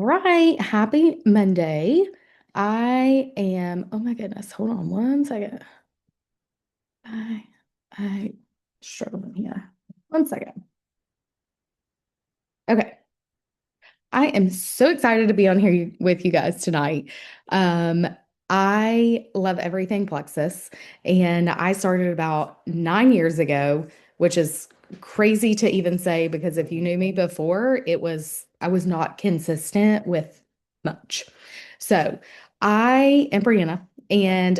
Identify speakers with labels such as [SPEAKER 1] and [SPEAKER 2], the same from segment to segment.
[SPEAKER 1] right. Happy Monday. Oh my goodness, hold on one second. I, I struggling here. One second. Okay. I am so excited to be on here with you guys tonight. Um, I love everything Plexus, and I started about 9 years ago, which is crazy to even say because if you knew me before, I was not consistent with much. So I am Brianna, and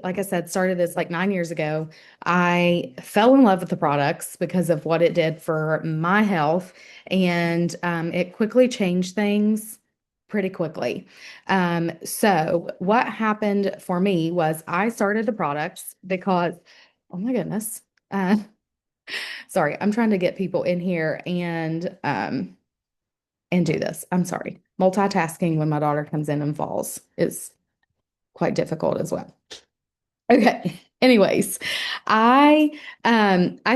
[SPEAKER 1] like I said, started this like 9 years ago. I fell in love with the products because of what it did for my health and it quickly changed things pretty quickly. So what happened for me was I started the products because, oh my goodness, uh, sorry, I'm trying to get people in here and do this. I'm sorry. Multitasking when my daughter comes in and falls is quite difficult as well. Okay. Anyways, I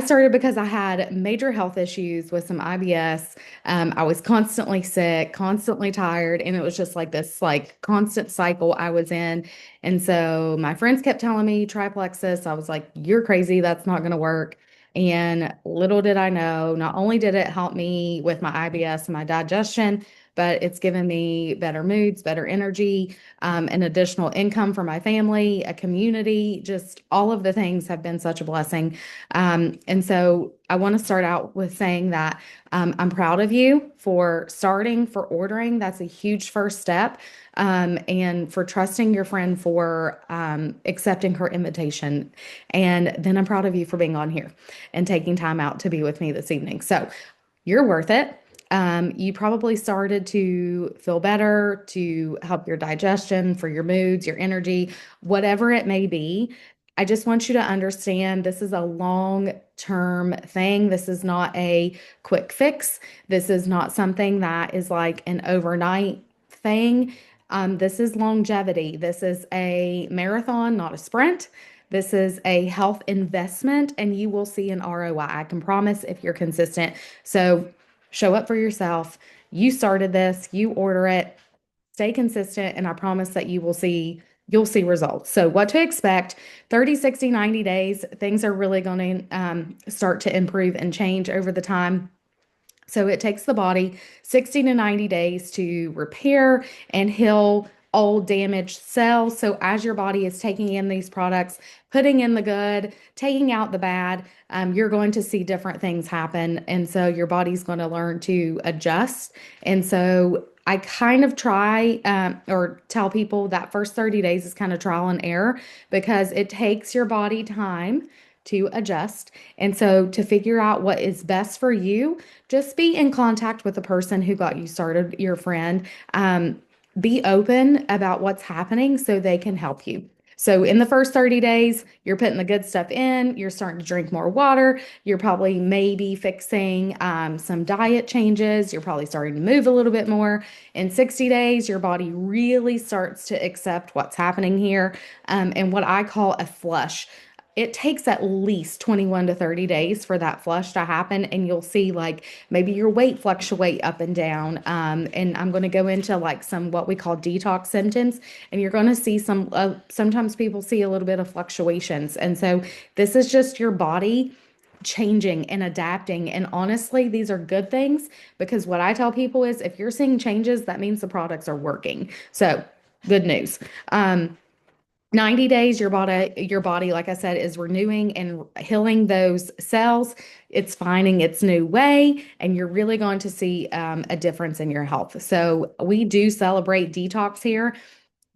[SPEAKER 1] started because I had major health issues with some IBS. I was constantly sick, constantly tired, and it was just like this like constant cycle I was in. And so my friends kept telling me try Plexus. I was like, you're crazy, that's not gonna work. And little did I know, not only did it help me with my IBS and my digestion, but it's given me better moods, better energy, an additional income for my family, a community, just all of the things have been such a blessing. And so I want to start out with saying that I'm proud of you for starting, for ordering. That's a huge first step. And for trusting your friend for accepting her invitation. And then I'm proud of you for being on here and taking time out to be with me this evening. So you're worth it. You probably started to feel better, to help your digestion, for your moods, your energy, whatever it may be. I just want you to understand this is a long-term thing. This is not a quick fix. This is not something that is like an overnight thing. This is longevity. This is a marathon, not a sprint. This is a health investment, and you will see an ROI. I can promise if you're consistent. So, show up for yourself. You started this, you order it, stay consistent, and I promise that you'll see results. So what to expect 30, 60, 90 days, things are really going to start to improve and change over the time. So it takes the body 60 to 90 days to repair and heal old damaged cells. So as your body is taking in these products, putting in the good, taking out the bad, you're going to see different things happen. And so your body's going to learn to adjust. And so I kind of try or tell people that first 30 days is kind of trial and error because it takes your body time to adjust. And so to figure out what is best for you, just be in contact with the person who got you started, your friend. Be open about what's happening so they can help you. So in the first 30 days, you're putting the good stuff in, you're starting to drink more water, you're probably maybe fixing some diet changes, you're probably starting to move a little bit more. In 60 days, your body really starts to accept what's happening here and what I call a flush. It takes at least 21 to 30 days for that flush to happen, and you'll see like maybe your weight fluctuate up and down. And I'm going to go into like some what we call detox symptoms, and you're going to see sometimes people see a little bit of fluctuations. And so this is just your body changing and adapting. And honestly, these are good things because what I tell people is if you're seeing changes, that means the products are working. So good news. 90 days, your body, like I said, is renewing and healing those cells. It's finding its new way, and you're really going to see a difference in your health. So we do celebrate detox here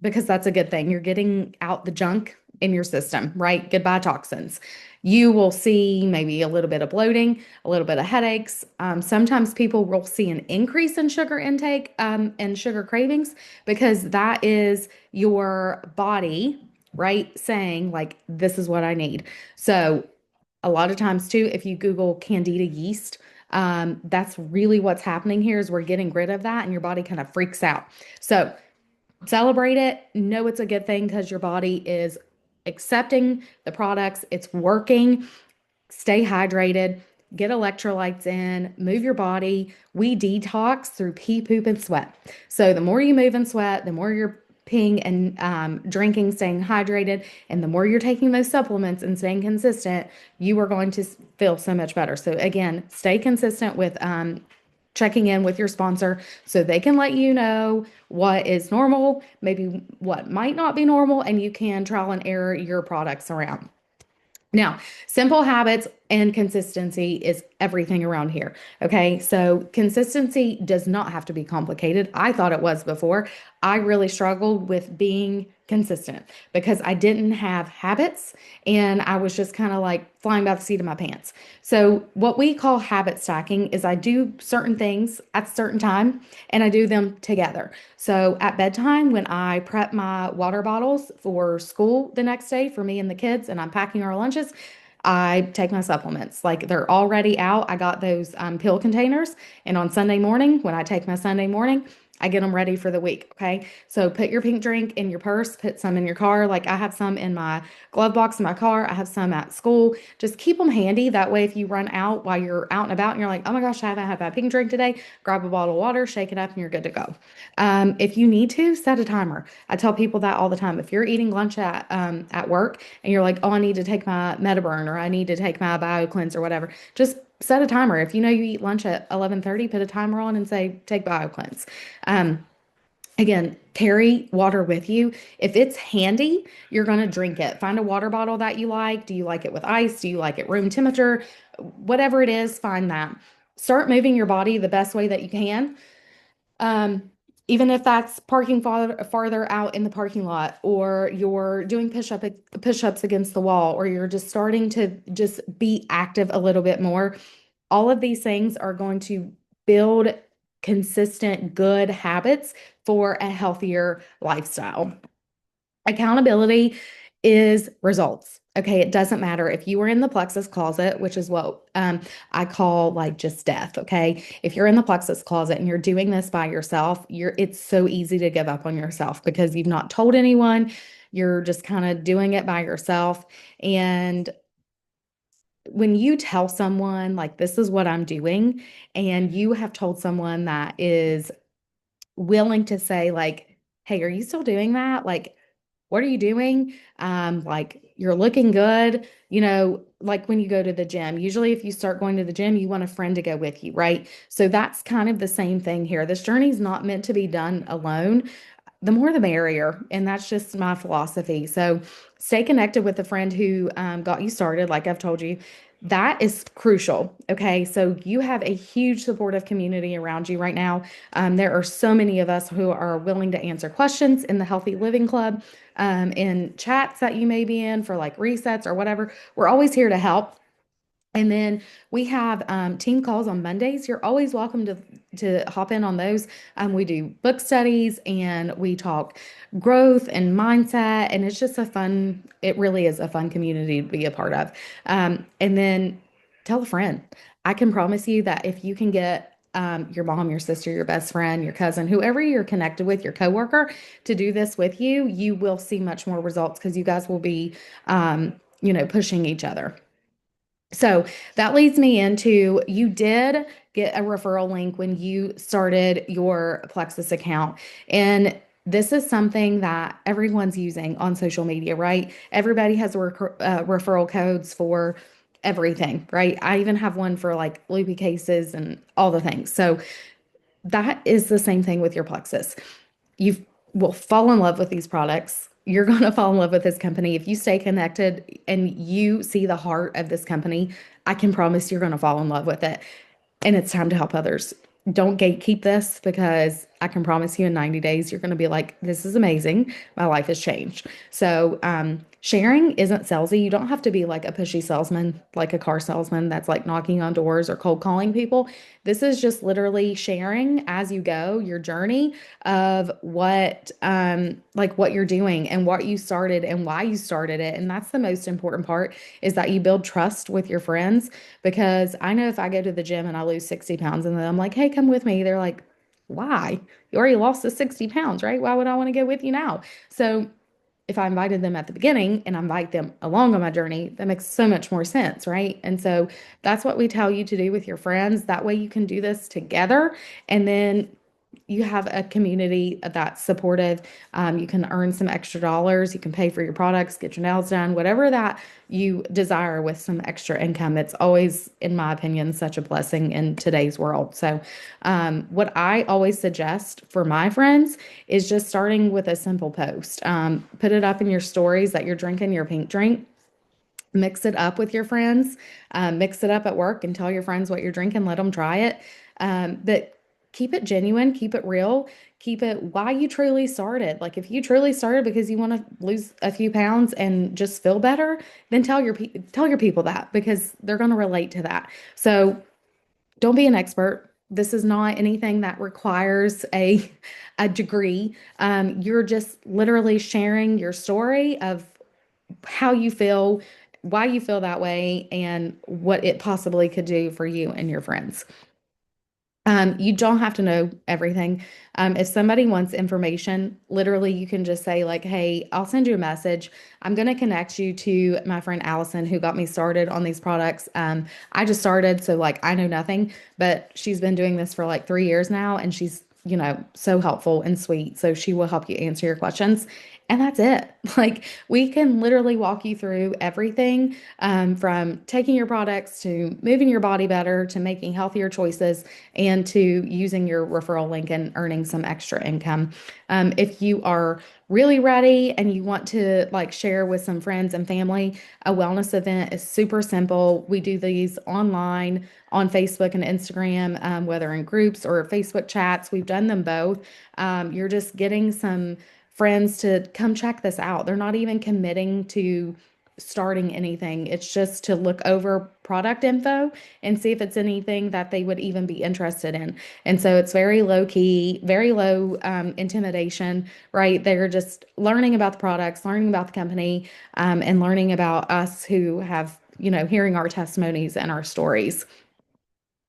[SPEAKER 1] because that's a good thing. You're getting out the junk in your system, right? Goodbye toxins. You will see maybe a little bit of bloating, a little bit of headaches. Sometimes people will see an increase in sugar intake and sugar cravings because that is your body, right? Saying, like, this is what I need. So, a lot of times, too, if you Google Candida yeast, that's really what's happening here is we're getting rid of that and your body kind of freaks out. So, celebrate it. Know it's a good thing because your body is accepting the products, it's working. Stay hydrated. get electrolytes in, move your body. We detox through pee, poop, and sweat. So the more you move and sweat, the more you're peeing and drinking, staying hydrated, and the more you're taking those supplements and staying consistent, you are going to feel so much better. So again, stay consistent with checking in with your sponsor so they can let you know what is normal, maybe what might not be normal, and you can trial and error your products around. Now, simple habits and consistency is everything around here. Okay. So, consistency does not have to be complicated. I thought it was before. I really struggled with being consistent because I didn't have habits and I was just kind of like flying by the seat of my pants. So, what we call habit stacking is I do certain things at a certain time and I do them together. So, at bedtime, when I prep my water bottles for school the next day for me and the kids, and I'm packing our lunches, I take my supplements. Like they're already out. I got those pill containers. And on Sunday morning, when I take my Sunday morning, I get them ready for the week. Okay. So put your pink drink in your purse, put some in your car. Like I have some in my glove box in my car. I have some at school. Just keep them handy. That way, if you run out while you're out and about and you're like, oh my gosh, I haven't had that pink drink today, grab a bottle of water, shake it up, and you're good to go. If you need to, set a timer. I tell people that all the time. If you're eating lunch at work and you're like, oh, I need to take my Metaburn or I need to take my BioCleanse or whatever, just set a timer. If you know you eat lunch at 11:30, put a timer on and say, take BioCleanse. Um, Again, carry water with you. If it's handy, you're going to drink it. Find a water bottle that you like. Do you like it with ice? Do you like it room temperature? Whatever it is, find that. Start moving your body the best way that you can. Um, Even if that's parking farther out in the parking lot, or you're doing push-ups against the wall, or you're just starting to just be active a little bit more. All of these things are going to build consistent good habits for a healthier lifestyle. Accountability is results. Okay, it doesn't matter if you were in the plexus closet, which is what I call like just death. Okay, if you're in the plexus closet and you're doing this by yourself, it's so easy to give up on yourself because you've not told anyone. You're just kind of doing it by yourself. And when you tell someone like this is what I'm doing, and you have told someone that is willing to say like, hey, are you still doing that? Like, what are you doing? Like you're looking good. Like when you go to the gym, usually if you start going to the gym, you want a friend to go with you, right? So that's kind of the same thing here. This journey is not meant to be done alone. The more the merrier. And that's just my philosophy. So stay connected with a friend who got you started, like I've told you. That is crucial. Okay. So you have a huge supportive community around you right now. There are so many of us who are willing to answer questions in the Healthy Living Club, in chats that you may be in for like resets or whatever. We're always here to help. And then we have team calls on Mondays. You're always welcome to hop in on those. We do book studies and we talk growth and mindset, and it's just it really is a fun community to be a part of. And then tell a friend. I can promise you that if you can get your mom, your sister, your best friend, your cousin, whoever you're connected with, your coworker, to do this with you, you will see much more results because you guys will be, pushing each other. So that leads me into you did get a referral link when you started your Plexus account. And this is something that everyone's using on social media, right? Everybody has referral codes for everything, right? I even have one for like loopy cases and all the things. So that is the same thing with your Plexus. You will fall in love with these products. You're going to fall in love with this company. If you stay connected and you see the heart of this company, I can promise you're going to fall in love with it. And it's time to help others. Don't gatekeep this because I can promise you in 90 days, you're going to be like, this is amazing. My life has changed. So, sharing isn't salesy. You don't have to be like a pushy salesman, like a car salesman that's like knocking on doors or cold calling people. This is just literally sharing as you go your journey of like what you're doing and what you started and why you started it. And that's the most important part is that you build trust with your friends because I know if I go to the gym and I lose 60 pounds and then I'm like, hey, come with me. They're like, why? You already lost the 60 pounds, right? Why would I want to go with you now? So if I invited them at the beginning and I invite them along on my journey, that makes so much more sense, right? And so that's what we tell you to do with your friends. That way you can do this together, and then you have a community that's supportive. You can earn some extra dollars. You can pay for your products, get your nails done, whatever that you desire with some extra income. It's always, in my opinion, such a blessing in today's world. So, what I always suggest for my friends is just starting with a simple post. Put it up in your stories that you're drinking your pink drink. Mix it up with your friends, mix it up at work and tell your friends what you're drinking, let them try it. But keep it genuine, keep it real, keep it why you truly started. Like if you truly started because you want to lose a few pounds and just feel better, then tell your people that because they're going to relate to that. So don't be an expert. This is not anything that requires a degree. You're just literally sharing your story of how you feel, why you feel that way, and what it possibly could do for you and your friends. You don't have to know everything. If somebody wants information, literally, you can just say, like, hey, I'll send you a message. I'm going to connect you to my friend Allison, who got me started on these products. I just started, so like, I know nothing, but she's been doing this for like 3 years now, and she's, so helpful and sweet. So she will help you answer your questions. And that's it. Like, we can literally walk you through everything from taking your products to moving your body better to making healthier choices and to using your referral link and earning some extra income. If you are really ready and you want to like share with some friends and family, a wellness event is super simple. We do these online on Facebook and Instagram, whether in groups or Facebook chats. We've done them both. You're just getting some friends to come check this out. They're not even committing to starting anything. It's just to look over product info and see if it's anything that they would even be interested in. And so it's very low key, very low intimidation, right? They're just learning about the products, learning about the company, and learning about us who have, hearing our testimonies and our stories.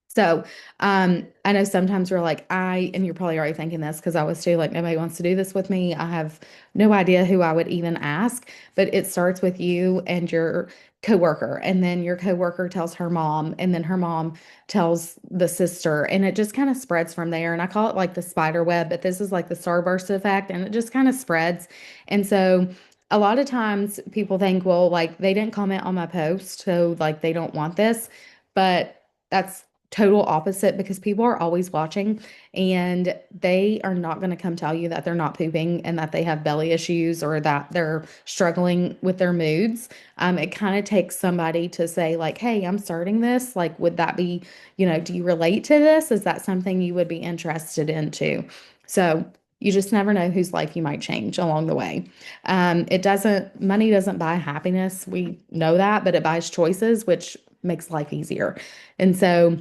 [SPEAKER 1] So, I know sometimes we're like, and you're probably already thinking this because I was too, like, nobody wants to do this with me. I have no idea who I would even ask, but it starts with you and your coworker, and then your coworker tells her mom, and then her mom tells the sister, and it just kind of spreads from there. And I call it like the spider web, but this is like the starburst effect, and it just kind of spreads. And so, a lot of times people think, well, like they didn't comment on my post, so like they don't want this. But that's total opposite because people are always watching and they are not going to come tell you that they're not pooping and that they have belly issues or that they're struggling with their moods. It kind of takes somebody to say, like, hey, I'm starting this. Like, would that be, do you relate to this? Is that something you would be interested in too? So you just never know whose life you might change along the way. Money doesn't buy happiness. We know that, but it buys choices, which makes life easier. And so,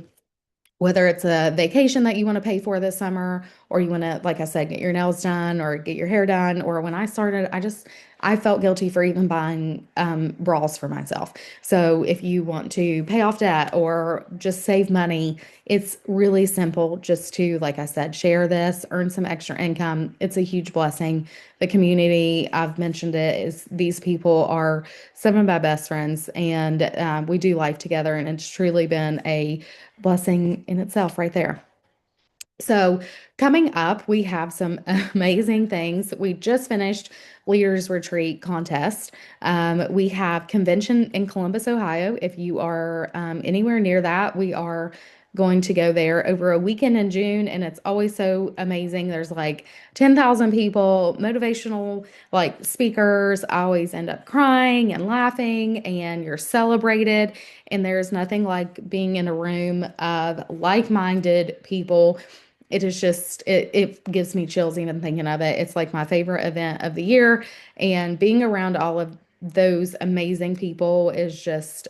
[SPEAKER 1] whether it's a vacation that you want to pay for this summer, or you want to, like I said, get your nails done or get your hair done, or when I started, I felt guilty for even buying bras for myself. So if you want to pay off debt or just save money, it's really simple just to, like I said, share this, earn some extra income. It's a huge blessing. The community, I've mentioned it, is these people are some of my best friends, and we do life together, and it's truly been a blessing in itself right there. So, coming up, we have some amazing things. We just finished Leaders Retreat contest. We have convention in Columbus, Ohio. If you are anywhere near that, we are going to go there over a weekend in June, and it's always so amazing. There's like 10,000 people, motivational like speakers. I always end up crying and laughing, and you're celebrated. And there's nothing like being in a room of like-minded people. It gives me chills even thinking of it. It's like my favorite event of the year, and being around all of those amazing people is just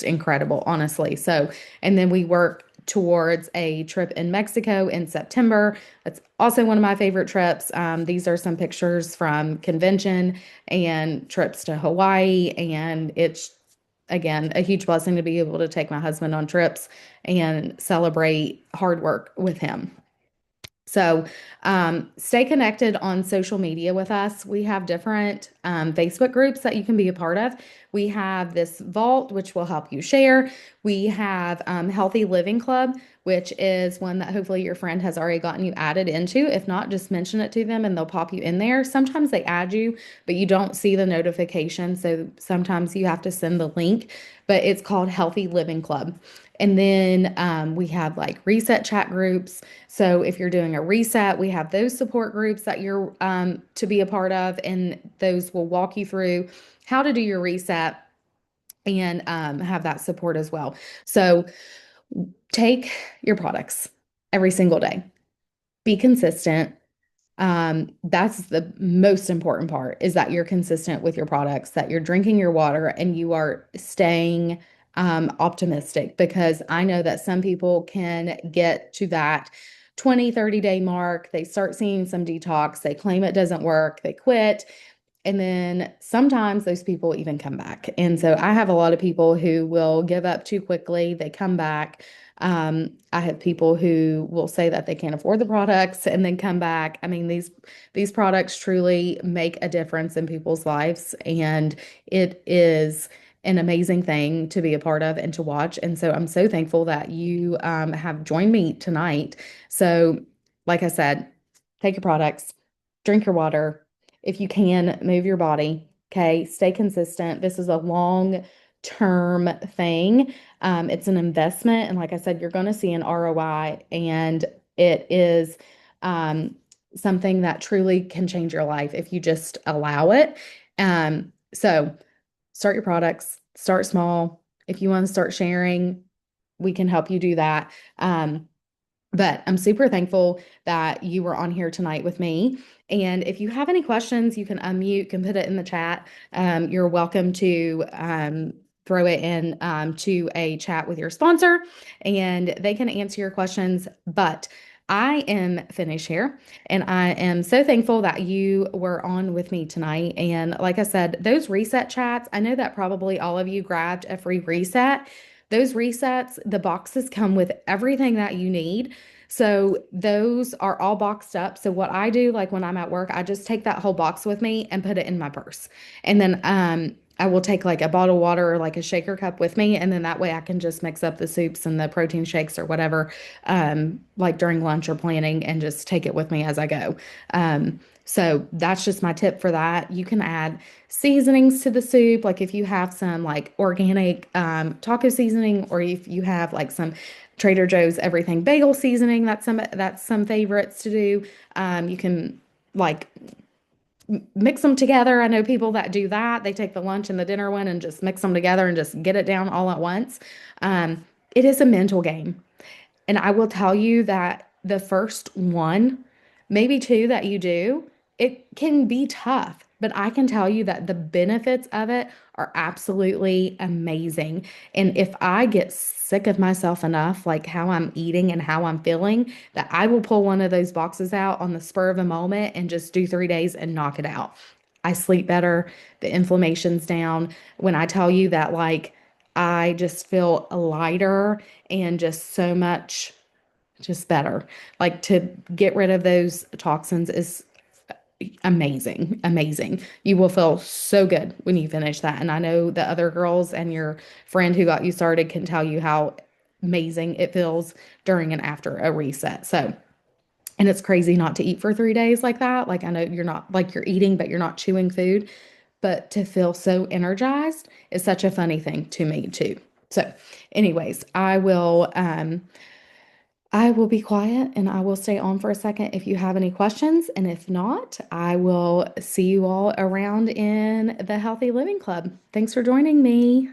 [SPEAKER 1] incredible, honestly. So, and then we work towards a trip in Mexico in September. That's also one of my favorite trips. These are some pictures from convention and trips to Hawaii, and it's again a huge blessing to be able to take my husband on trips and celebrate hard work with him. So, stay connected on social media with us. We have different Facebook groups that you can be a part of. We have this vault, which will help you share. We have Healthy Living Club, which is one that hopefully your friend has already gotten you added into. If not, just mention it to them and they'll pop you in there. Sometimes they add you, but you don't see the notification. So sometimes you have to send the link, but it's called Healthy Living Club. And then we have like reset chat groups. So if you're doing a reset, we have those support groups that you're to be a part of, and those will walk you through how to do your reset and have that support as well. So take your products every single day. Be consistent. That's the most important part is that you're consistent with your products, that you're drinking your water and you are staying optimistic because I know that some people can get to that 20, 30-day mark. They start seeing some detox, they claim it doesn't work, they quit, and then sometimes those people even come back. And so I have a lot of people who will give up too quickly. They come back. I have people who will say that they can't afford the products and then come back. I mean, these products truly make a difference in people's lives, and it is an amazing thing to be a part of and to watch. And so I'm so thankful that you have joined me tonight. So, like I said, take your products, drink your water. If you can, move your body. Okay. Stay consistent. This is a long term thing. It's an investment. And like I said, you're going to see an ROI, and it is something that truly can change your life if you just allow it. So start your products, start small. If you want to start sharing, we can help you do that. But I'm super thankful that you were on here tonight with me. And if you have any questions, you can unmute, can put it in the chat. You're welcome to throw it in to a chat with your sponsor, and they can answer your questions. But I am finished here, and I am so thankful that you were on with me tonight. And like I said, those reset chats, I know that probably all of you grabbed a free reset. Those resets, the boxes come with everything that you need. So those are all boxed up. So what I do, like when I'm at work, I just take that whole box with me and put it in my purse. And then I will take like a bottle of water or like a shaker cup with me. And then that way I can just mix up the soups and the protein shakes or whatever, like during lunch or planning, and just take it with me as I go. So that's just my tip for that. You can add seasonings to the soup. Like if you have some like organic taco seasoning, or if you have like some Trader Joe's everything bagel seasoning, that's some favorites to do. You can like mix them together. I know people that do that. They take the lunch and the dinner one and just mix them together and just get it down all at once. It is a mental game. And I will tell you that the first one, maybe two that you do, it can be tough. But I can tell you that the benefits of it are absolutely amazing. And if I get sick of myself enough, like how I'm eating and how I'm feeling, that I will pull one of those boxes out on the spur of a moment and just do 3 days and knock it out. I sleep better, the inflammation's down. When I tell you that, like, I just feel lighter and just so much just better. Like to get rid of those toxins is amazing, amazing. You will feel so good when you finish that. And I know the other girls and your friend who got you started can tell you how amazing it feels during and after a reset. So, and it's crazy not to eat for 3 days like that. Like I know you're not like you're eating, but you're not chewing food. But to feel so energized is such a funny thing to me too. So, anyways, I will be quiet and I will stay on for a second if you have any questions. And if not, I will see you all around in the Healthy Living Club. Thanks for joining me.